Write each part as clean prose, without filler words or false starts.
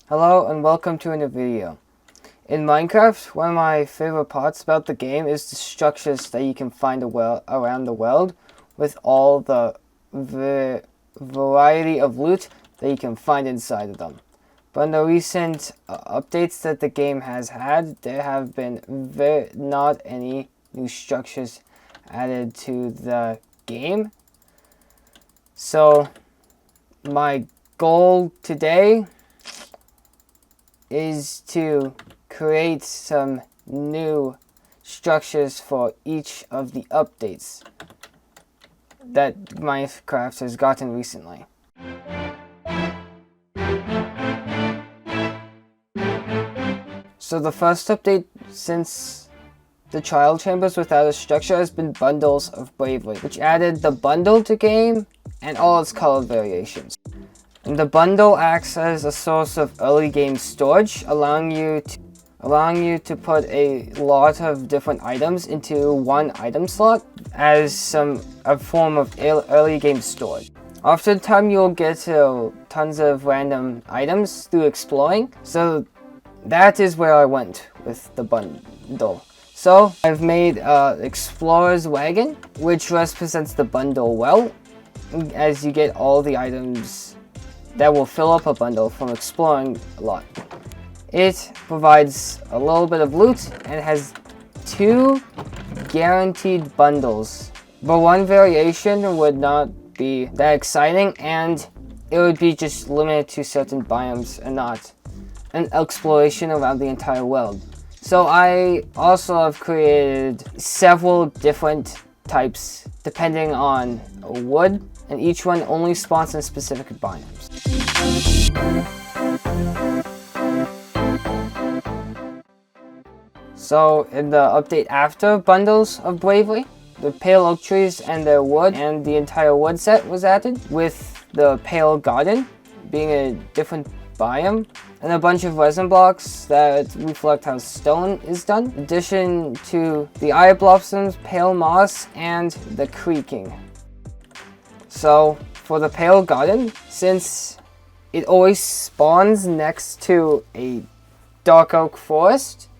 Hello and welcome to a new video. In Minecraft, one of my favorite parts about the game is the structures that you can find around the world with all the variety of loot that you can find inside of them. But in the recent updates that the game has had, there have been not any new structures added to the game. So my goal today is to create some new structures for each of the updates that Minecraft has gotten recently. So the first update since the Trial Chambers without a structure has been Bundles of Bravery, which added the bundle to game and all its color variations. And the bundle acts as a source of early game storage, allowing you to put a lot of different items into one item slot as a form of early game storage. After time, you'll get tons of random items through exploring, so that is where I went with the bundle. So I've made Explorer's Wagon, which represents the bundle well, as you get all the items that will fill up a bundle from exploring a lot. It provides a little bit of loot and has 2 guaranteed bundles, but one variation would not be that exciting and it would be just limited to certain biomes and not an exploration around the entire world. So I also have created several different types depending on wood, and each one only spawns in specific biomes. So in the update after Bundles of Bravery, the pale oak trees and their wood and the entire wood set was added, with the pale garden being a different biome and a bunch of resin blocks that reflect how stone is done, in addition to the eye blossoms, pale moss, and the creaking. So for the pale garden, since it always spawns next to a dark oak forest,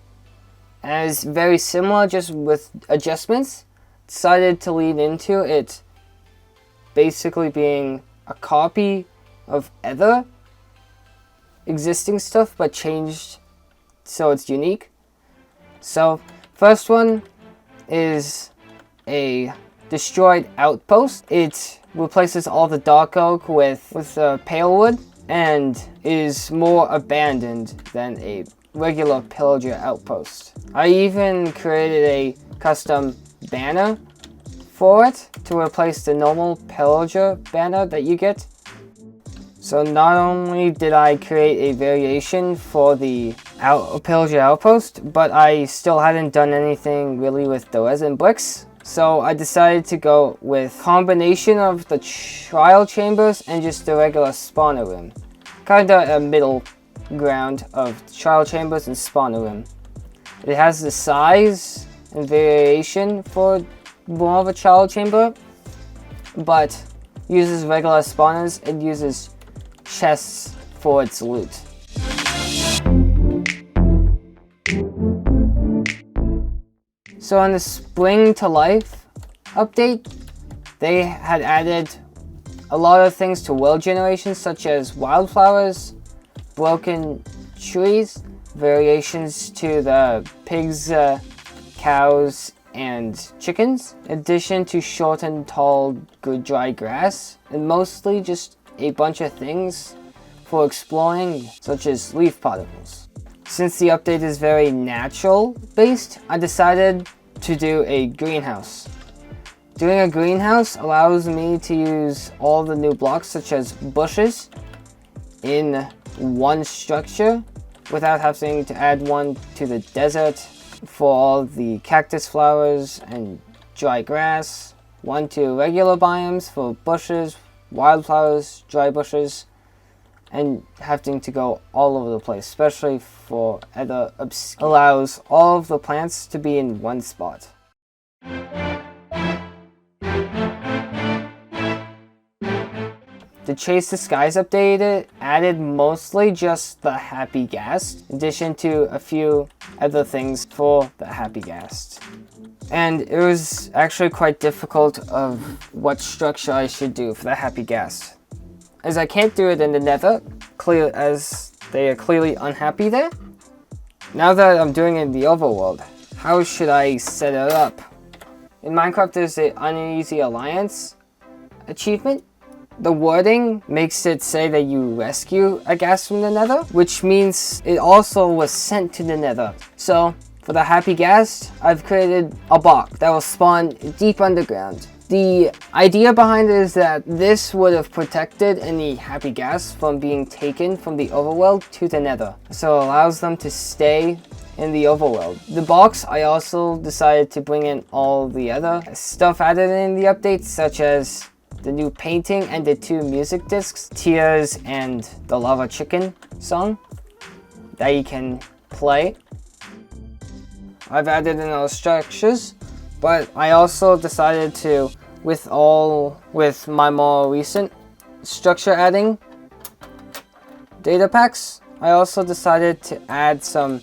and is very similar just with adjustments, decided to lean into it basically being a copy of other existing stuff but changed so it's unique. So first one is a destroyed outpost. It replaces all the dark oak with pale wood and is more abandoned than a regular pillager outpost. I even created a custom banner for it to replace the normal pillager banner that you get. So not only did I create a variation for the pillager outpost, but I still hadn't done anything really with the resin bricks. So I decided to go with combination of the trial chambers and just the regular spawner room. Kinda a middle ground of trial chambers and spawner room. It has the size and variation for more of a trial chamber, but uses regular spawners and uses chests for its loot. So on the Spring to Life update, they had added a lot of things to world generation, such as wildflowers, broken trees, variations to the pigs, cows, and chickens, in addition to short and tall good dry grass, and mostly just a bunch of things for exploring, such as leaf particles. Since the update is very natural based, I decided to do a greenhouse. Doing a greenhouse allows me to use all the new blocks such as bushes in one structure without having to add one to the desert for all the cactus flowers and dry grass, one to regular biomes for bushes, wildflowers, dry bushes, and having to go all over the place, especially for other allows all of the plants to be in one spot. The Chase the Skies update added mostly just the Happy Ghast, in addition to a few other things for the Happy Ghast. And it was actually quite difficult of what structure I should do for the Happy Ghast, as I can't do it in the Nether, as they are clearly unhappy there. Now that I'm doing it in the overworld, how should I set it up? In Minecraft, there's the Uneasy Alliance achievement. The wording makes it say that you rescue a ghast from the Nether, which means it also was sent to the Nether. So, for the Happy Ghast, I've created a block that will spawn deep underground. The idea behind it is that this would have protected any Happy Ghast from being taken from the overworld to the Nether, so it allows them to stay in the overworld. The box, I also decided to bring in all the other stuff added in the updates, such as the new painting and the 2 music discs, Tears and the Lava Chicken song that you can play. I've added in those structures, but I also decided to, with my more recent structure adding data packs, I also decided to add some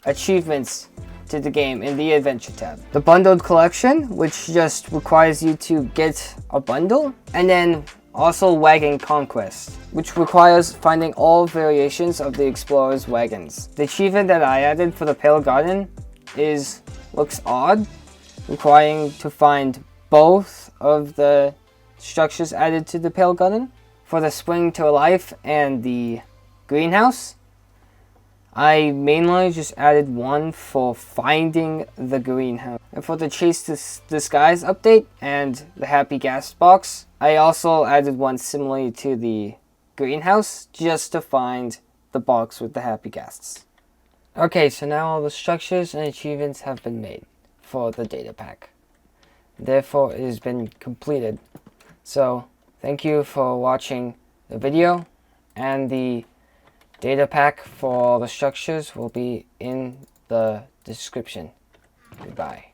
achievements to the game in the adventure tab. The bundled collection, which just requires you to get a bundle, and then also wagon conquest, which requires finding all variations of the explorer's wagons. The achievement that I added for the Pale Garden looks odd, requiring to find both of the structures added to the Pale Garden. For the Spring to Life and the greenhouse, I mainly just added one for finding the greenhouse. And for the Chase the Skies update and the Happy Ghast box, I also added one similarly to the greenhouse just to find the box with the Happy Ghasts. Okay, so now all the structures and achievements have been made for the data pack. Therefore, it has been completed. So, thank you for watching the video, and the data pack for all the structures will be in the description. Goodbye.